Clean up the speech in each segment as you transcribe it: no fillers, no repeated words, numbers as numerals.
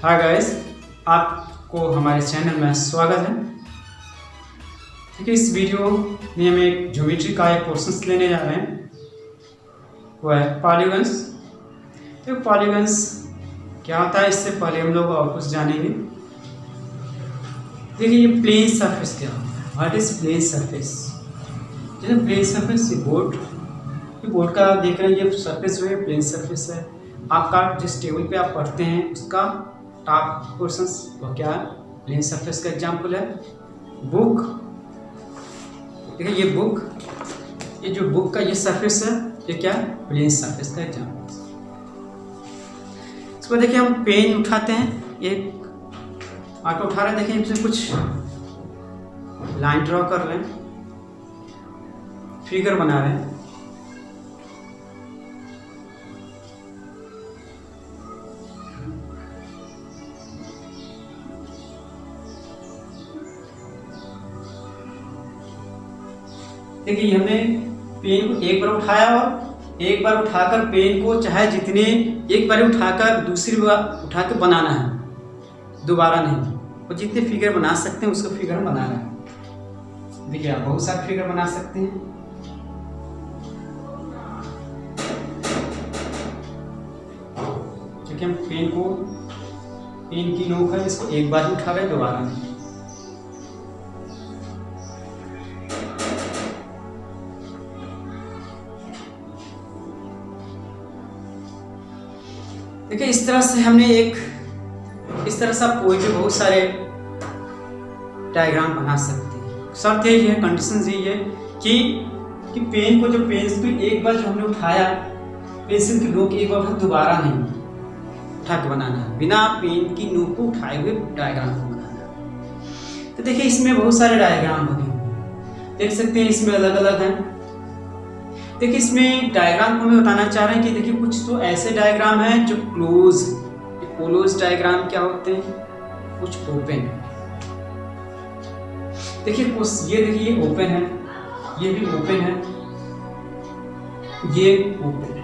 Hi guys, आपको हमारे channel में स्वागत है। ठीक है, इस वीडियो में हम एक ज्योमेट्री का एक पोर्शन लेने जा रहे हैं, वो है पॉलीगन्स। तो पॉलीगन्स क्या होता है, इससे पहले हम लोग और कुछ जानेंगे। देखिए, ये प्लेन सरफेस क्या होता है, व्हाट इज प्लेन सरफेस। जैसे प्लेन सरफेस ये बोर्ड का आप देख रहे हैं, ये सरफेस जो है प्लेन सरफेस है। आपका जिस टेबल पे आप पढ़ते हैं उसका टॉप पोर्शंस वो क्या है, प्लेन सरफेस का एग्जाम्पल है। बुक, देखिए ये बुक, ये जो बुक का ये सरफेस है, ये क्या है, प्लेन सरफेस का एग्जाम्पल। इसको देखिए, हम पेन उठाते हैं, एक आर्ट उठा रहे हैं, देखिए इसमें कुछ लाइन ड्रॉ कर रहे हैं, फिगर बना रहे हैं। देखिए, हमने पेन को एक बार उठाया और एक बार उठाकर पेन को चाहे जितने एक बार उठाकर दूसरी बार उठा के बनाना है, दोबारा नहीं। और जितने फिगर बना सकते हैं उसको फिगर बनाना है। देखिए, आप बहुत सारे फिगर बना सकते हैं। क्योंकि हम पेन की नोक है, इसको एक बार ही उठा रहे हैं, दोबारा नहीं। देखिए, इस तरह से हमने इस तरह से आप कोई भी बहुत सारे डायग्राम बना सकते हैं। शर्त यही है, कंडीशन यही है कि पेन को एक बार जो हमने उठाया, पेंसिल की नोक एक बार दोबारा नहीं उठा के बनाना है, बिना पेन की नोक को उठाए हुए डायग्राम को बनाना है। तो देखिए, इसमें बहुत सारे डायग्राम बने हुए देख सकते हैं, इसमें अलग अलग हैं। देखिए, इसमें डायग्राम को हमें बताना चाह रहे हैं कि देखिए कुछ तो ऐसे डायग्राम हैं जो क्लोज डायग्राम क्या होते हैं, कुछ ओपन। देखिए ये ओपन है, ये भी ओपन है, ये ओपन है।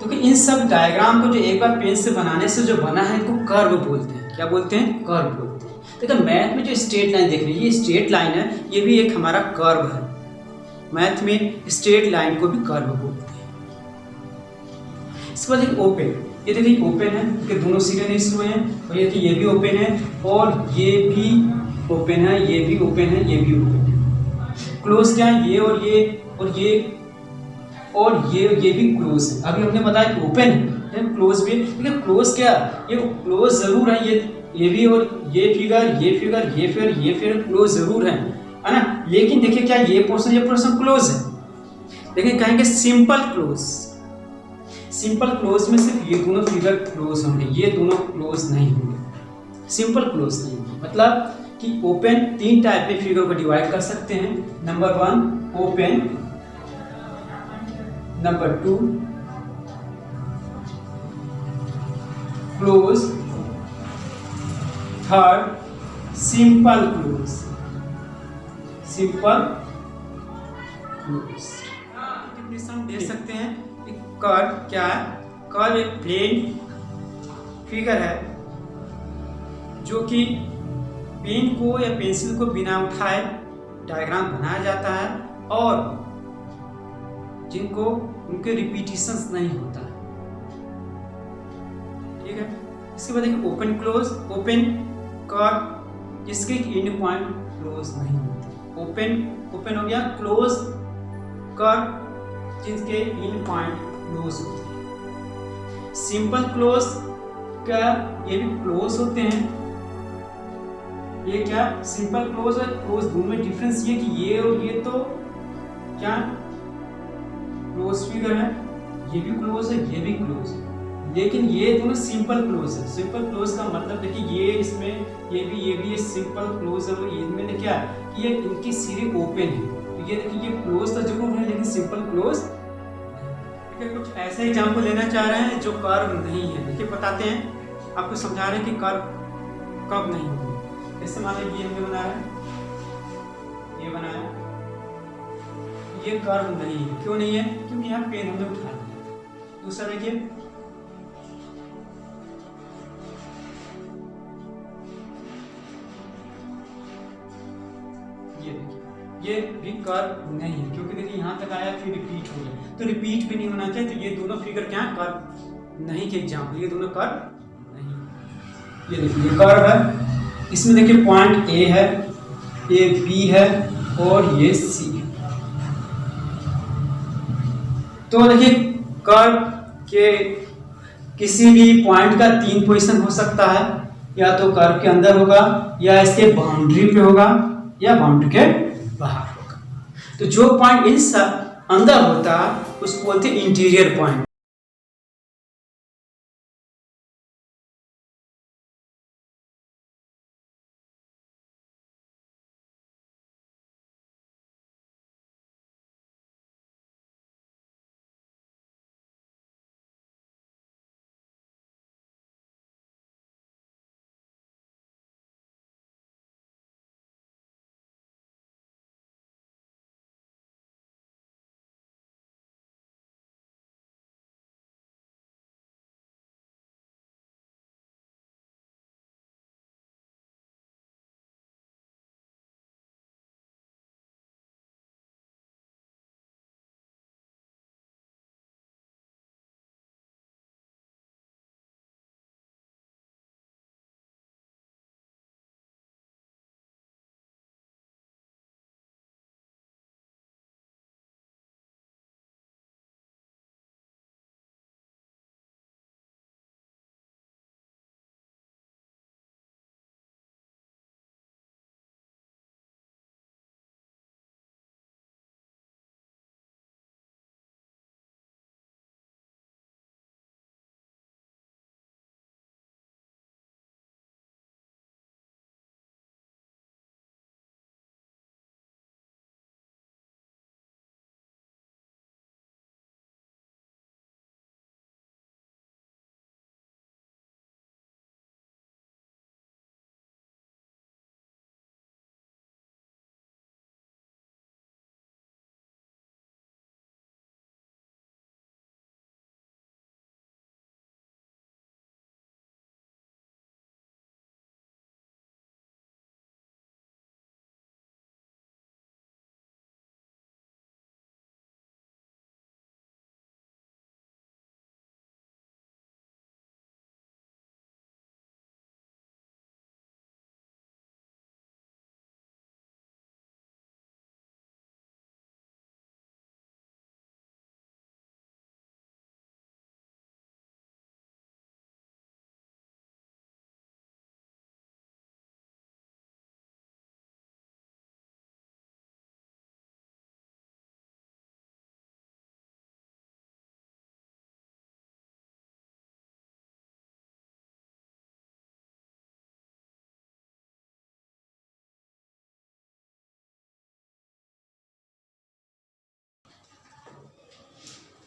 तो कि इन सब डायग्राम को जो एक बार पेन से बनाने से जो बना है, इनको कर्व बोलते हैं। क्या बोलते हैं? कर्व बोलते हैं। देखिए, मैथ में जो स्ट्रेट लाइन देख रहे हैं, ये स्ट्रेट लाइन है, ये भी एक हमारा कर्व है। मैथ में स्ट्रेट लाइन को भी कर्व बोलते हैं। इसके बाद एक ओपन, ये देखिए ओपन है, कि दोनों सिरे नहीं हुए हैं, और ये भी ओपन है, और ये भी ओपन है, ये भी ओपन है, ये भी ओपन है। क्लोज क्या है? ये और ये और ये और ये भी क्लोज है। अभी हमने बताया कि ओपन है, क्लोज भी है। लेकिन क्लोज क्या, ये क्लोज जरूर है, ये भी, और ये फिगर क्लोज जरूर है ना। लेकिन देखिए क्या, ये पोर्शन क्लोज है। देखिए, कहेंगे सिंपल क्लोज में सिर्फ ये दोनों फिगर क्लोज होंगे, ये दोनों क्लोज नहीं होंगे, सिंपल क्लोज नहीं होंगे। मतलब कि ओपन तीन टाइप में फिगर को डिवाइड कर सकते हैं। Number 1 open, number 2 close, third simple close. Definition दे सकते हैं कि कर्व क्या है। कर्व एक प्लेन फिगर है जो कि पेन को या पेंसिल को बिना उठाए डायग्राम बनाया जाता है, और जिनको उनके रिपीटिशंस नहीं होता है। ठीक है, इसके बाद देखिए ओपन क्लोज। ओपन कर्व जिसके एंड पॉइंट क्लोज नहीं होते। ओपन हो गया। क्लोज कर्व जिसके इन पॉइंट क्लोज होते हैं। सिंपल क्लोज का ये भी क्लोज होते हैं। ये क्या, सिंपल क्लोज और क्लोज दोनों में डिफरेंस ये कि ये और ये तो क्या क्लोज फिगर है, ये भी क्लोज है, ये भी क्लोज है, लेकिन ये दोनों सिंपल क्लोज है। सिंपल क्लोज का मतलब देखिए, ये इसमें ये भी सिंपल क्लोज है, और इनमें क्या है कि ये इनकी सिरे ओपन है। तो ये देखिए, ये क्लोज तो जरूर है, लेकिन सिंपल क्लोज। देखिए, कुछ ऐसे एग्जाम्पल लेना चाह रहे हैं जो कर्व नहीं है। देखिए, बताते हैं, आपको समझा रहे हैं कि कर्व कब नहीं होगी। जैसे मान लीजिए हमने बनाया, ये बनाया, ये कर्व नहीं है। क्यों नहीं है? क्योंकि यहाँ पेन हमने उठा लिया। दूसरा देखिए, ये भी कर्व नहीं है, क्योंकि देखिए यहाँ तक आया फिर रिपीट हो गया, तो रिपीट भी नहीं होना चाहिए। तो ये दोनों फिगर क्या कर्व नहीं के एग्जाम्पल, ये दोनों कर्व नहीं। ये देखिए ये कर्व है, इसमें देखिए पॉइंट ए है, ये बी है और ये सी है। तो देखिए कर्व के किसी भी पॉइंट का 3 पोजीशन हो सकता है, या तो कर्व के अंदर होगा, या इसके बाउंड्री पे होगा, या बाउंड्री के बाहर होगा। तो जो पॉइंट इस अंदर होता है उसको बोलते हैं इंटीरियर पॉइंट।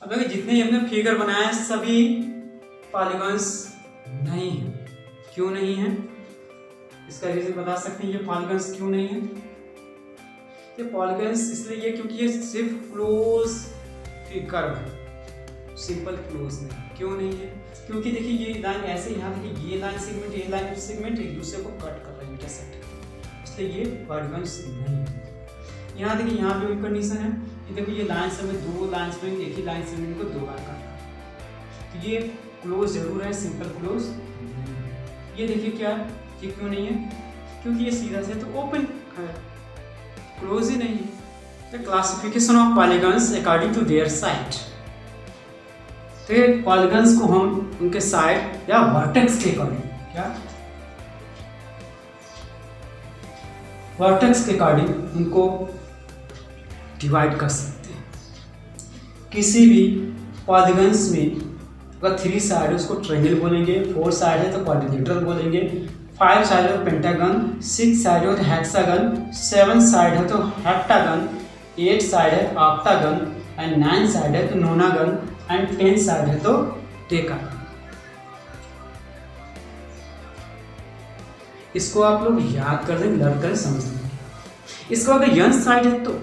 अब देखिए जितने हमने फिगर बनाए हैं सभी पॉलीगॉन्स नहीं है। क्यों नहीं है, इसका रीजन बता सकते हैं ये पॉलीगॉन्स क्यों नहीं है? ये पॉलीगॉन्स इसलिए ये क्योंकि ये सिर्फ क्लोज कर्व है, सिंपल क्लोज नहीं। क्यों नहीं है? क्योंकि देखिए ये लाइन ऐसे यहाँ देखिए ये लाइन सेगमेंट एक दूसरे को कट कर रहे हैं, इंटरसेक्ट कर रहे हैं, इसलिए ये पॉलीगॉन्स नहीं है। यहाँ देखिए यहाँ पे कंडीशन है कि देखो ये लाइन सेगमेंट दो लाइन सेगमेंट एक ही लाइन सेगमेंट को दो बार काट रहा है, तो ये क्लोज जरूर है, सिंपल क्लोज। ये देखिए क्या ये क्यों नहीं है? क्योंकि ये सीधा से तो ओपन है, क्लोज ही नहीं है। The classification of polygons according to their side, तो पॉलीगॉन्स को हम उनके साइड या वर्टेक्स के अकॉर्डिंग, क्या वर्टेक्स के अकॉर्डिंग उनको डिवाइड कर सकते हैं। किसी भी पॉलीगॉन्स में अगर 3 साइड है उसको ट्रायंगल बोलेंगे, 4 साइड है तो क्वाड्रिलेटरल बोलेंगे, 5 साइड है तो पेंटागन, 6 साइड है तो हेक्सागन, 7 साइड है तो हेप्टागन, 8 साइड है ऑक्टागन एंड 9 साइड है तो नोनागन एंड 10 साइड है तो डेकागन। इसको आप लोग याद कर देंगे, लर्न कर समझ लेंगे। इसको अगर n साइड है तो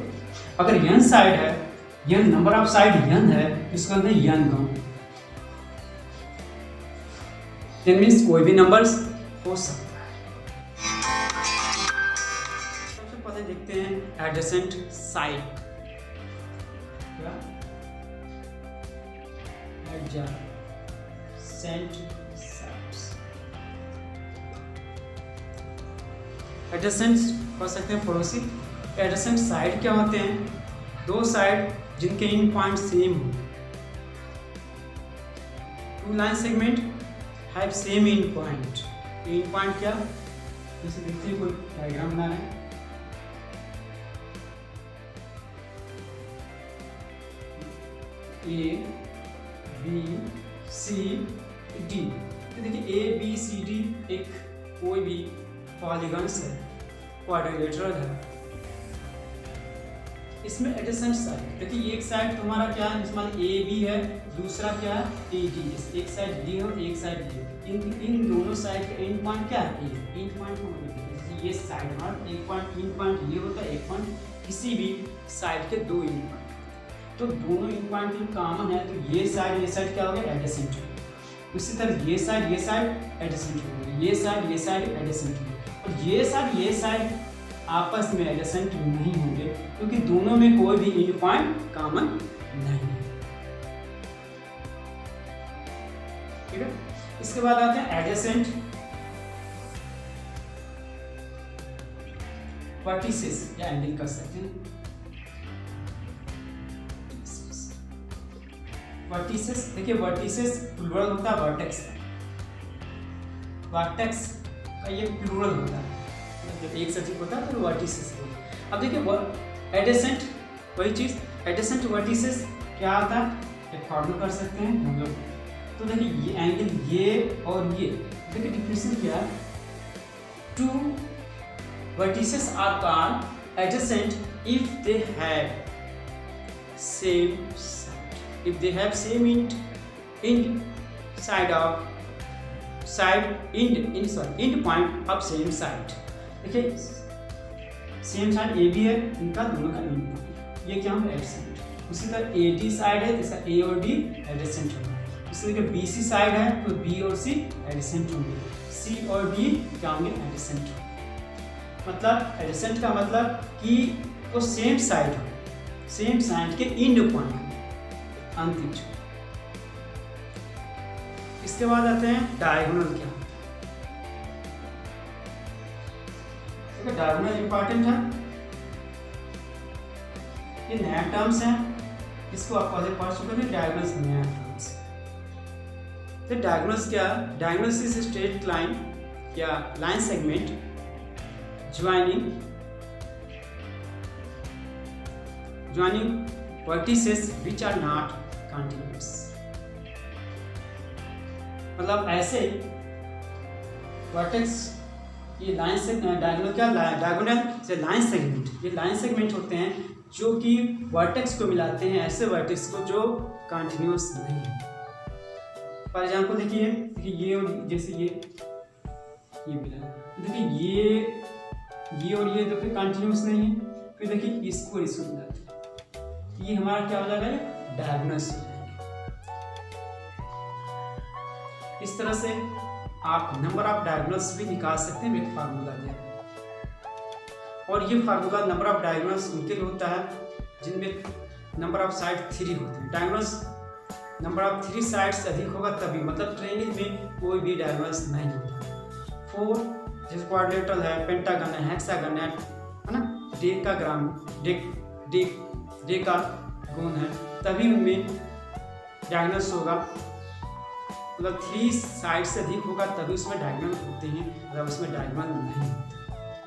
अगर n साइड है, n number of side n है, इसको अंदर n गम, दैट मींस कोई भी नंबर्स हो सकता है। सबसे पहले देखते हैं adjacent side, adjacent sides. Adjacent पढ़ सकते हैं पड़ोसी। एडजेसेंट साइड क्या होते हैं? दो साइड जिनके इन पॉइंट सेम हो। Two line segment have same end point. End point क्या, जैसे देखते हैं कोई डायग्राम बना रहे हैं, ए बी सी डी। तो देखिए ए बी सी डी एक कोई भी पॉलीगन्स है, क्वाड्रिलेटरल है। इसमें एडजेसेंट साइड देखिए, एक साइड तुम्हारा क्या है, जिसमें ए बी है, दूसरा क्या है ए डी। एक साइड डी हो, एक साइड डी। इन दोनों साइड का एंड पॉइंट क्या है? ए। एंड पॉइंट को ये साइड हमारा एक पॉइंट, इन पॉइंट ये होता है, एक पॉइंट किसी भी साइड के दो इन पॉइंट, तो दोनों इन पॉइंट कॉमन है, तो ये साइड क्या हो गया? एडजेसेंट हो गया। उसी तरह ये साइड एडजेसेंट हो गया, ये साइड एडजेसेंट हो गया, और ये साइड आपस में एडजेसेंट नहीं होंगे क्योंकि दोनों में कोई भी इन पॉइंट कॉमन नहीं है। ठीक है, इसके बाद आते हैं एडजेसेंट वर्टिसेस या एंगल कर सकते हैं। वर्टिसेस देखिए, वर्टिसेस प्लूरल होता है वर्टेक्स का। वर्टेक्स का ये प्लूरल होता है, जब एक सचिव होता है तो वर्टिसेस होता है। अब देखिए एडजेसेंट वही चीज, एडजेसेंट वर्टिसेस क्या आता है, एक फॉर्मूला कर सकते हैं हम लोग। तो देखिए ये एंगल ये और ये, देखिए डिफरेंस क्या है, two vertices are called adjacent if they have same side, if they have same end side of end point of same side। देखिए सेम साइड ए बी है, इनका दोनों का एंड पॉइंट, ये क्या होगा? एडजेसेंट। उसी तरह ए डी साइड है, जैसा ए और डी एडजेसेंट होंगे। इसी तरह बी सी साइड है तो बी और सी एडजेसेंट होंगे, सी और डी क्या होंगे? एडजेसेंट होंगे। मतलब एडजेसेंट का मतलब कि वो सेम साइड हो, सेम साइड के एंड पॉइंट अंतिम। इसके बाद आते हैं डायगोनल। क्या डायगोनल इंपॉर्टेंट है, ये नया टर्म्स है, इसको आप पहले पढ़ चुके हैं। डायगोनल्स नया टर्म्स। तो डायगोनल्स क्या? डायगोनल्स इज स्ट्रेट लाइन या line segment joining vertices which are not continuous। मतलब ऐसे वर्टेक्स, ये लाइन से डायगोनल क्या? डायगोनल से लाइन सेगमेंट, ये लाइन सेगमेंट होते हैं जो कि वर्टेक्स को मिलाते हैं, ऐसे वर्टेक्स को जो कंटिन्यूअस नहीं है। फॉर एग्जाम्पल देखिए ये और जैसे ये मिला, देखिए ये और ये देखिए कंटिन्यूअस नहीं है, फिर देखिए इसको मिलाते हैं, ये हमारा क्या हो जाएगा? डायगोनल्स हो जाएंगे। इस तरह से आप नंबर ऑफ डायगोनल्स भी निकाल सकते हैं, एक फार्मूला दिया। और ये फार्मूला नंबर ऑफ डायगोनल्स उनके लिए होता है जिनमें नंबर ऑफ साइड 3 होते हैं। डायगोनल्स नंबर ऑफ 3 साइड से अधिक होगा तभी, मतलब ट्रायंगल में कोई भी डायगोनल्स नहीं होता। 4 जैसे क्वाड्रिलेटरल है, पेंटागन है, हेक्सागन है ना, डेकागोन है, तभी उनमें डायगोनल्स होगा। मतलब 3 साइड से अधिक होगा तभी उसमें डायगोनल होते हैं, अगर उसमें डायगोनल नहीं होते।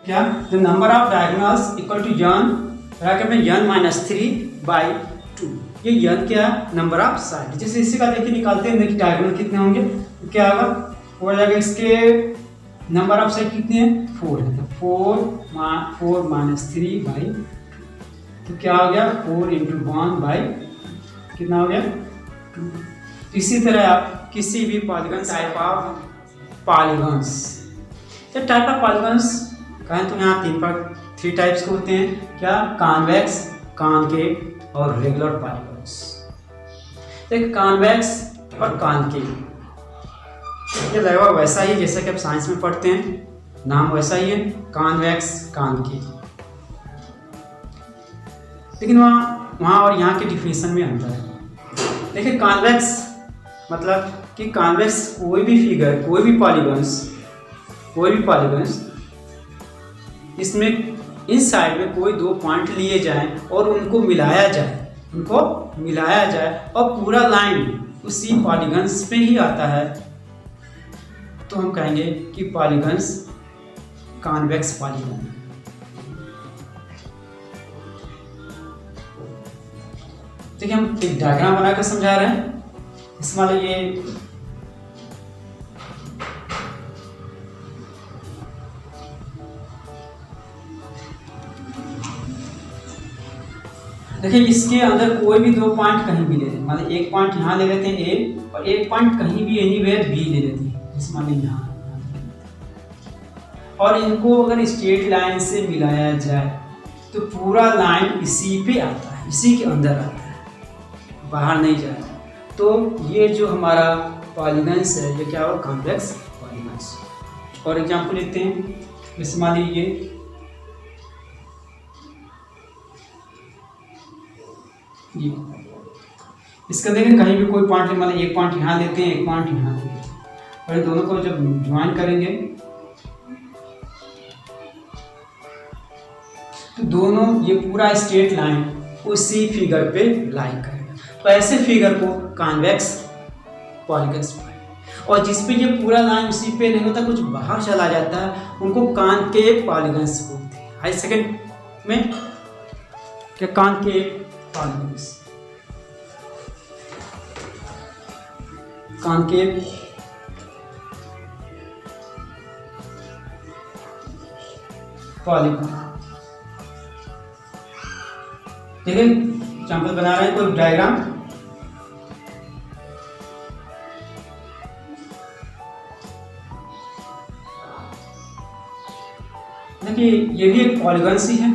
क्या? The number of diagonals equal to n bracket में n-3/2। ये n क्या है? Number of side. जैसे इसी का देखिए निकालते हैं, देखिए डायगोनल कितने होंगे, तो क्या होगा? हो जाएगा इसके नंबर ऑफ साइड कितने हैं? 4 है, तो 4 - 3/2, तो क्या हो गया? 4 × 1 कितना हो गया? 2। इसी तरह आप किसी भी पॉलीगन टाइप ऑफ पॉलीगन्स, तो टाइप ऑफ पॉलीगन्स कहें तो यहाँ 3 टाइप्स के होते हैं। क्या? कॉन्वेक्स, कॉनकेव और रेगुलर पॉलीगन्स। एक कॉन्वेक्स और कॉनकेव, ये लगभग वैसा ही जैसा कि आप साइंस में पढ़ते हैं, नाम वैसा ही है, कॉन्वेक्स, कॉनकेव। लेकिन वहाँ और यहाँ के डिफिनेशन में अंतर है। देखिए कॉन्वेक्स मतलब कि कॉन्वेक्स कोई भी फिगर, कोई भी पॉलीगन्स इसमें इस साइड में कोई दो पॉइंट लिए जाएं और उनको मिलाया जाए और पूरा लाइन उसी पॉलीगन्स पे ही आता है, तो हम कहेंगे कि पॉलीगन्स कॉन्वेक्स पॉलीगन। देखिए हम एक डायग्राम बनाकर समझा रहे हैं। इसमें ये देखिए इसके अंदर कोई भी दो पॉइंट कहीं भी ले लें, मतलब एक पॉइंट यहाँ ले लेते हैं ए और एक पॉइंट कहीं भी एनीवेयर बी ले लेते हैं, जैसे मान लीजिए यहाँ, और इनको अगर स्ट्रेट लाइन से मिलाया जाए तो पूरा लाइन इसी पे आता है, इसी के अंदर आता है, बाहर नहीं जाता। तो ये जो हमारा पॉलीगन्स है ये क्या होगा, कॉन्वेक्स पॉलीगन्स। और एग्जाम्पल लेते हैं, जैसे मान लीजिए ये इसका देखें कहीं भी कोई पॉइंट, मतलब एक पॉइंट यहाँ लेते हैं, एक पॉइंट यहाँ लेते हैं, और इन दोनों को जब ज्वाइन करेंगे तो दोनों ये पूरा स्ट्रेट लाइन उसी फिगर पे लाई करेगा। तो ऐसे फिगर को कॉन्वेक्स पॉलीगन्स, और जिस पे ये पूरा लाइन उसी पे नहीं होता, कुछ बाहर चला जाता है, उनको कॉनकेव पॉलीगन्स बोलते हैं। हाई सेकंड में क्या, कॉनकेव पॉलीगन्स, कॉनकेव पॉलीगन। देखिए एग्जाम्पल बना रहे हैं, कोई डायग्राम, देखिए ये भी एक पॉलीगन्स ही है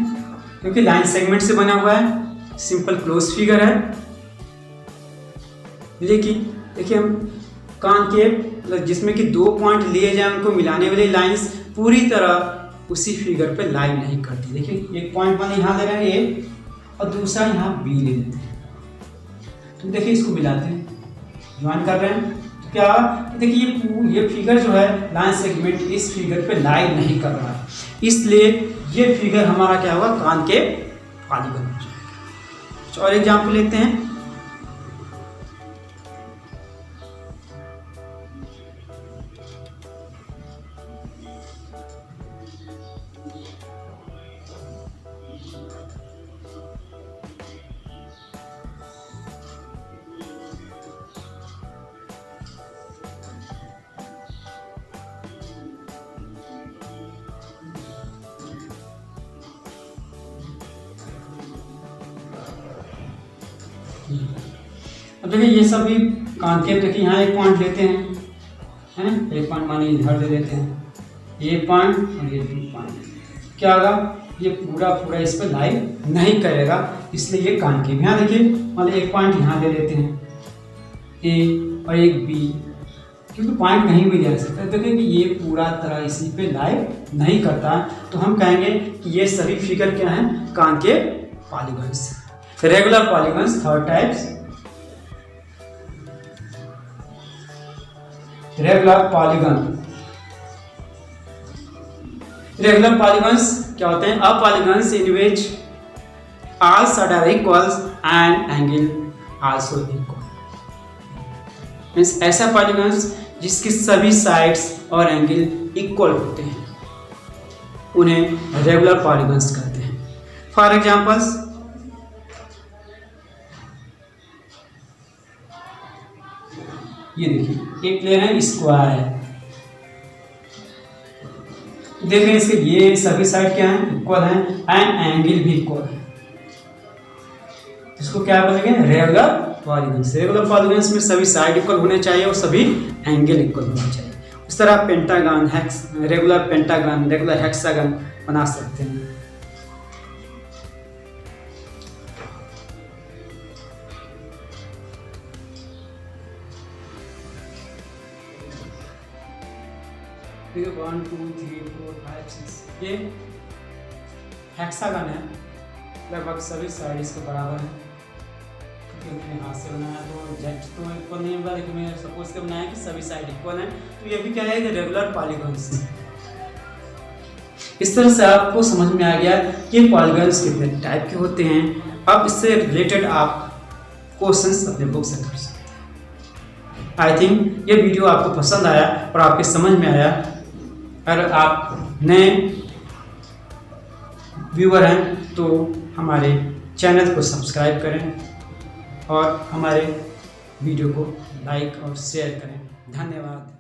क्योंकि लाइन सेगमेंट से बना हुआ है, सिंपल क्लोज फिगर है। लेकिन देखिए हम कॉनकेव जिसमें कि दो पॉइंट लिए जाए, उनको मिलाने वाली लाइंस पूरी तरह उसी फिगर पे लाइन नहीं करती। देखिए एक पॉइंट मान यहाँ ले रहे हैं ए और दूसरा यहाँ बी ले लेते हैं, तो देखिए इसको मिलाते हैं, ज्वाइन कर रहे हैं, तो क्या देखिए ये फिगर जो है लाइन सेगमेंट इस फिगर पे लाइन नहीं कर रहा है, इसलिए ये फिगर हमारा क्या होगा, कॉनकेव पॉलीगन हो जाएगा। और एग्जाम्पल लेते हैं, अब देखिए ये सभी कॉनकेव, देखिए यहाँ एक पॉइंट लेते हैं, है ना, एक पॉइंट मानिए इधर दे देते हैं, ये पॉइंट और ये बी पॉइंट, क्या होगा, ये पूरा इस पर लाइन नहीं करेगा, इसलिए ये कॉनकेव। यहाँ देखिए मतलब एक पॉइंट यहाँ दे देते हैं ए और एक बी, क्योंकि पॉइंट कहीं भी ले सकता है, देखिए कि ये पूरा तरह इसी पे लाइन नहीं करता, तो हम कहेंगे कि ये सभी फिगर क्या हैं, concave polygons. Regular polygons third types, regular polygon. Regular polygons क्या होते हैं, a polygons in which all side are equals and angle also equal. Means ऐसा पॉलीगन्स जिसकी सभी साइड्स और एंगल इक्वल होते हैं, उन्हें रेगुलर पॉलीगन्स कहते हैं। फॉर एग्जांपल्स, ये देखिए एक ले रहे हैं स्क्वायर, देख रहे हैं इसके ये सभी साइड क्या है, इक्वल है, एंड एंगल भी इक्वल है, इसको क्या बोलेंगे, रेगुलर पॉलीगन्स। रेगुलर पॉलीगन्स में सभी साइड इक्वल होने चाहिए और सभी एंगल इक्वल होने चाहिए। उस तरह pentagon, regular pentagon, regular hexagon बना सकते हैं। फिर 1 2 3 4 5 6 ये हेक्सागन है, लगभग सभी साइड इसके बराबर है, क्योंकि मैंने हाथ से बनाया तो एग्जैक्ट तो इक्वल नहीं होगा, लेकिन मैं सपोज के बनाया कि सभी साइड इक्वल है, तो ये भी क्या है कि रेगुलर पॉलीगॉन्स है। इस तरह से आपको समझ में आ गया कि पॉलीगॉन्स कितने टाइप के होते हैं। अब इससे रिलेटेड आप क्वेश्चंस अपने बुक से कर सकते हैं। आई थिंक ये वीडियो आपको पसंद आया और आपके समझ में आया। अगर आप नए व्यूअर हैं तो हमारे चैनल को सब्सक्राइब करें और हमारे वीडियो को लाइक और शेयर करें। धन्यवाद।